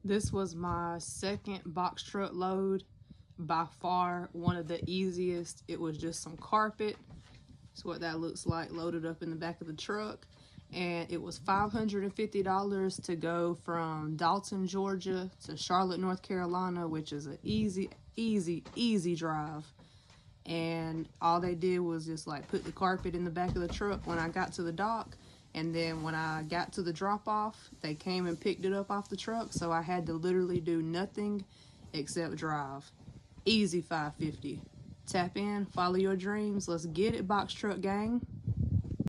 This was my second box truck load. By far one of the easiest. It was just some carpet. That's what that looks like loaded up in the back of the truck. And it was $550 to go from Dalton, Georgia to Charlotte, North Carolina, which is an easy drive. And all they did was just like put the carpet in the back of the truck when I got to the dock. And then when I got to the drop off, they came and picked it up off the truck. So I had to literally do nothing except drive. Easy $550. Tap in, follow your dreams. Let's get it, box truck gang.